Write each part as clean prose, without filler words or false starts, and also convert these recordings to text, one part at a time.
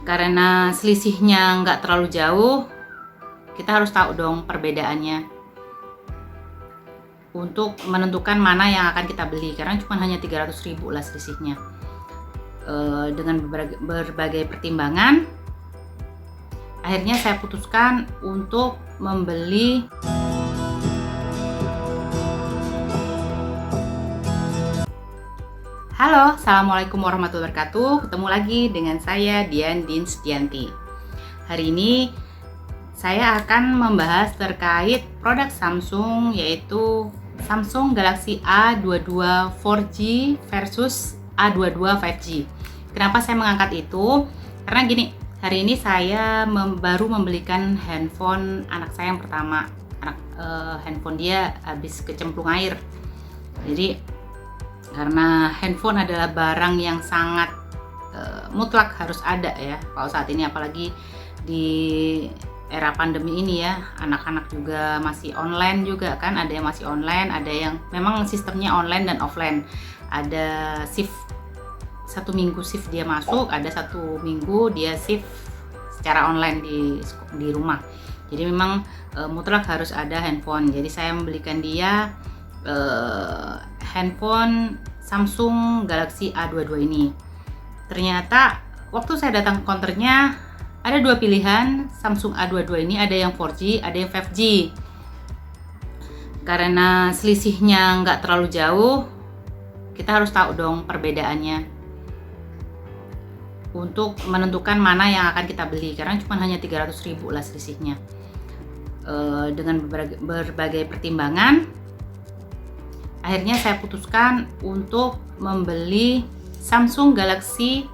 Karena selisihnya nggak terlalu jauh, kita harus tahu dong perbedaannya untuk menentukan mana yang akan kita beli, karena cuma hanya 300.000 lah selisihnya. Dengan berbagai pertimbangan, akhirnya saya putuskan untuk membeli Halo, Assalamualaikum warahmatullahi wabarakatuh. Ketemu lagi dengan saya Dian Dinsdianti. Hari ini saya akan membahas terkait produk Samsung, yaitu Samsung Galaxy A22 4G versus A22 5G. Kenapa saya mengangkat itu? Karena gini, hari ini saya baru membelikan handphone anak saya yang pertama. Handphone dia habis kecemplung air. Jadi karena handphone adalah barang yang sangat mutlak harus ada ya kalau saat ini, apalagi di era pandemi ini ya. Anak-anak juga masih online juga kan, ada yang masih online, ada yang memang sistemnya online dan offline. Ada shift 1 minggu shift dia masuk, ada 1 minggu dia shift secara online di rumah. Jadi memang mutlak harus ada handphone. Jadi saya membelikan dia handphone Samsung Galaxy A22 ini. Ternyata waktu saya datang ke counternya ada 2 pilihan Samsung A22 ini, ada yang 4G, ada yang 5G. Karena selisihnya nggak terlalu jauh, kita harus tahu dong perbedaannya untuk menentukan mana yang akan kita beli, karena cuma hanya 300.000 lah selisihnya. Dengan berbagai pertimbangan, akhirnya saya putuskan untuk membeli Samsung Galaxy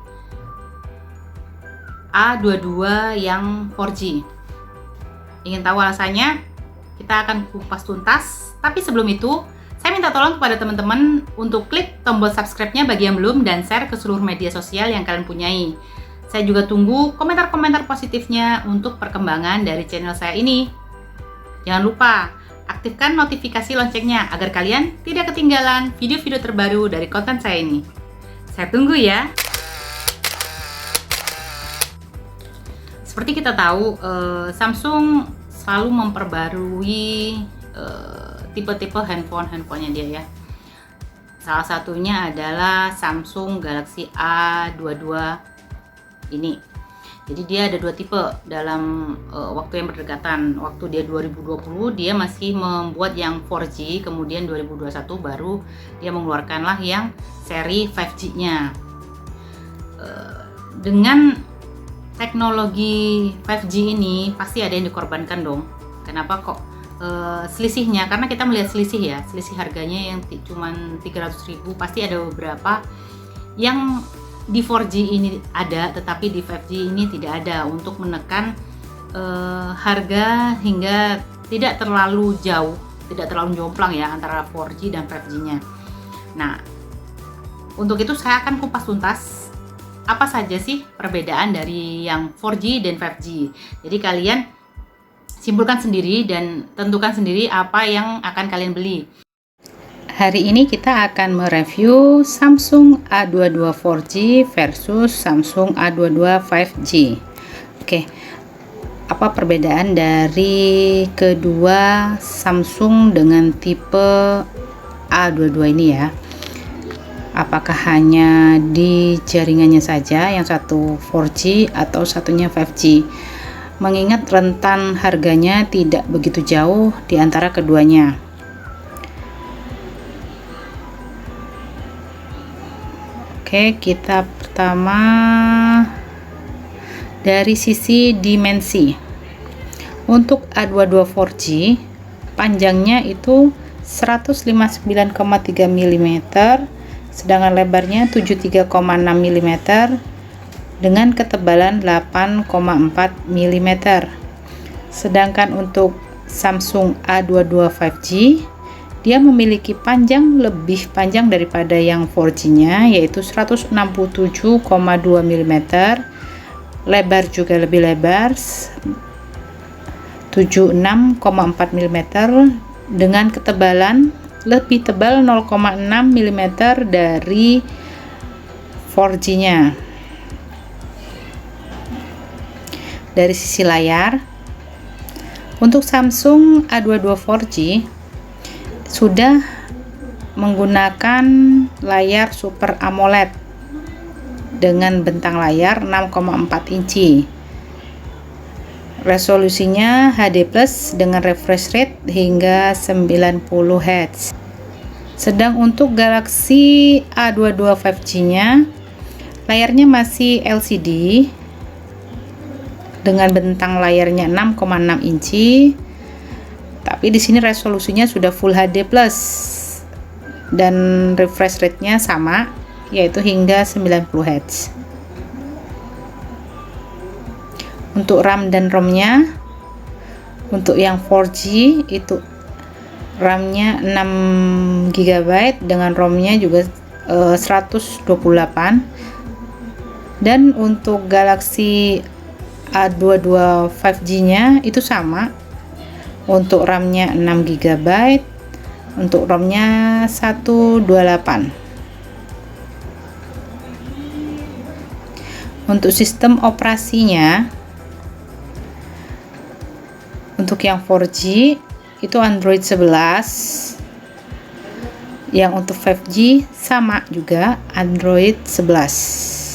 A22 yang 4G. Ingin tahu alasannya? Kita akan kupas tuntas. Tapi sebelum itu, saya minta tolong kepada teman-teman untuk klik tombol subscribe-nya bagi yang belum dan share ke seluruh media sosial yang kalian punyai. Saya juga tunggu komentar-komentar positifnya untuk perkembangan dari channel saya ini. Jangan lupa aktifkan notifikasi loncengnya agar kalian tidak ketinggalan video-video terbaru dari konten saya ini. Saya tunggu ya. Seperti kita tahu, Samsung selalu memperbarui tipe-tipe handphonenya dia ya. Salah satunya adalah Samsung Galaxy A22 ini. Jadi dia ada 2 tipe dalam waktu yang berdekatan. Waktu dia 2020 dia masih membuat yang 4G, kemudian 2021 baru dia mengeluarkanlah yang seri 5G-nya. Dengan teknologi 5G ini pasti ada yang dikorbankan dong. Kenapa kok selisihnya? Karena kita melihat selisih ya, selisih harganya yang cuman 300.000, pasti ada beberapa yang di 4G ini ada, tetapi di 5G ini tidak ada, untuk menekan harga hingga tidak terlalu jauh, tidak terlalu jomplang ya antara 4G dan 5G-nya. Nah, untuk itu saya akan kupas tuntas apa saja sih perbedaan dari yang 4G dan 5G. Jadi kalian simpulkan sendiri dan tentukan sendiri apa yang akan kalian beli. Hari ini kita akan mereview Samsung A22 4G versus Samsung A22 5G. Oke, apa perbedaan dari kedua Samsung dengan tipe A22 ini ya? Apakah hanya di jaringannya saja, yang satu 4G atau satunya 5G? Mengingat rentan harganya tidak begitu jauh di antara keduanya. Oke, kita pertama dari sisi dimensi. Untuk A22 4G panjangnya itu 159,3 mm, sedangkan lebarnya 73,6 mm dengan ketebalan 8,4 mm. Sedangkan untuk Samsung A22 5G dia memiliki panjang lebih panjang daripada yang 4G-nya, yaitu 167,2 mm, lebar juga lebih lebar 76,4 mm dengan ketebalan lebih tebal 0,6 mm dari 4G-nya. dari sisi layar. Untuk Samsung A22 4G sudah menggunakan layar Super AMOLED dengan bentang layar 6,4 inci. Resolusinya HD+ dengan refresh rate hingga 90 Hz. Sedang untuk Galaxy A22 5G-nya layarnya masih LCD dengan bentang layarnya 6,6 inci. Tapi di sini resolusinya sudah Full HD+ dan refresh rate-nya sama, yaitu hingga 90 Hz. Untuk RAM dan ROM-nya, untuk yang 4G itu RAM-nya 6 GB dengan ROM-nya juga 128. Dan untuk Galaxy A22 5G-nya itu sama. Untuk RAM-nya 6 GB, untuk ROM-nya 128. Untuk sistem operasinya, untuk yang 4G itu Android 11. Yang untuk 5G sama juga Android 11.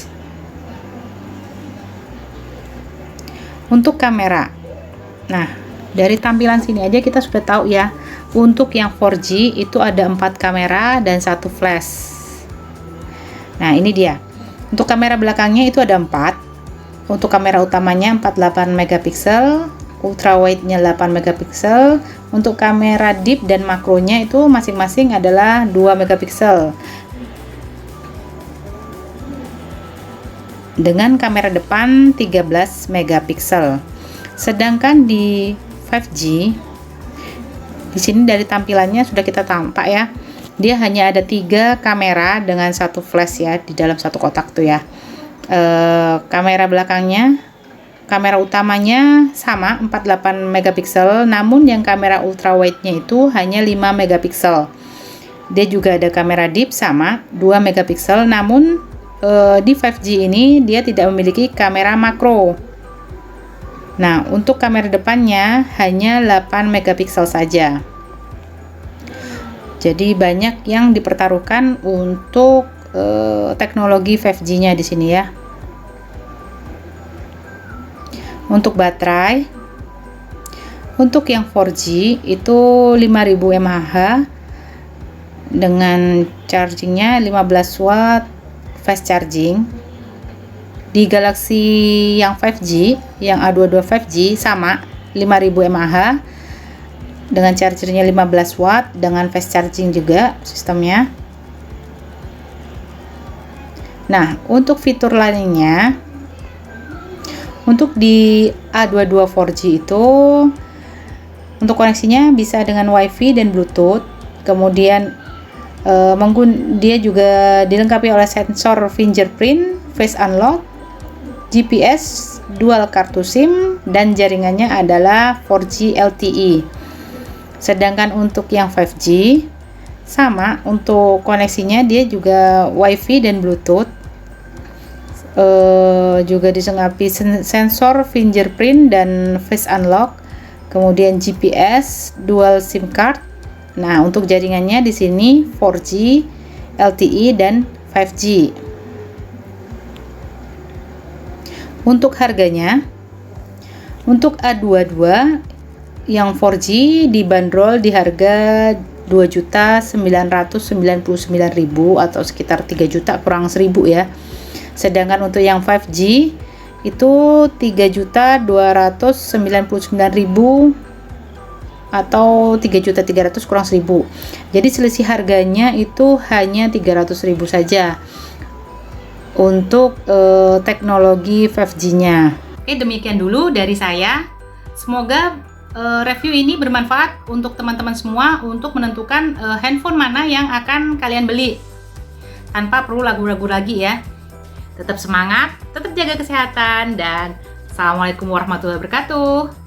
Untuk kamera, nah dari tampilan sini aja kita sudah tahu ya, untuk yang 4G itu ada 4 kamera dan 1 flash. Nah ini dia, untuk kamera belakangnya itu ada 4. Untuk kamera utamanya 48 megapiksel, ultrawide-nya 8 megapiksel. Untuk kamera deep dan makronya itu masing-masing adalah 2 megapiksel. Dengan kamera depan 13 megapiksel. Sedangkan di 5G di sini dari tampilannya sudah kita tampak ya. Dia hanya ada 3 kamera dengan 1 flash ya di dalam satu kotak tuh ya. Kamera belakangnya, kamera utamanya sama 48 megapiksel, namun yang kamera ultrawide-nya itu hanya 5 megapiksel. Dia juga ada kamera deep sama 2 megapiksel, namun di 5G ini dia tidak memiliki kamera makro. Nah, untuk kamera depannya hanya 8 megapiksel saja. Jadi banyak yang dipertaruhkan untuk teknologi 5G-nya di sini ya. Untuk baterai, untuk yang 4G itu 5000 mAh dengan chargingnya 15 watt fast charging. Di Galaxy yang 5G, yang A22 5G sama 5000 mAh dengan chargernya 15 watt dengan fast charging juga sistemnya. Nah, untuk fitur lainnya, untuk di A22 4G itu untuk koneksinya bisa dengan WiFi dan Bluetooth. Kemudian dia juga dilengkapi oleh sensor fingerprint, face unlock, GPS, dual kartu SIM, dan jaringannya adalah 4G LTE. Sedangkan untuk yang 5G sama, untuk koneksinya dia juga WiFi dan Bluetooth. Juga dilengkapi sensor fingerprint dan face unlock, kemudian GPS, dual SIM card. Nah, untuk jaringannya di sini 4G, LTE dan 5G. Untuk harganya, untuk A22 yang 4G dibanderol di harga 2.999.000 atau sekitar 3 juta kurang 1.000 ya. Sedangkan untuk yang 5G itu 3.299.000 atau 3.300.000 kurang 1.000. Jadi selisih harganya itu hanya 300.000 saja untuk teknologi 5G-nya. Oke, demikian dulu dari saya. Semoga review ini bermanfaat untuk teman-teman semua untuk menentukan handphone mana yang akan kalian beli tanpa perlu ragu-ragu lagi ya. Tetap semangat, tetap jaga kesehatan, dan Assalamualaikum warahmatullahi wabarakatuh.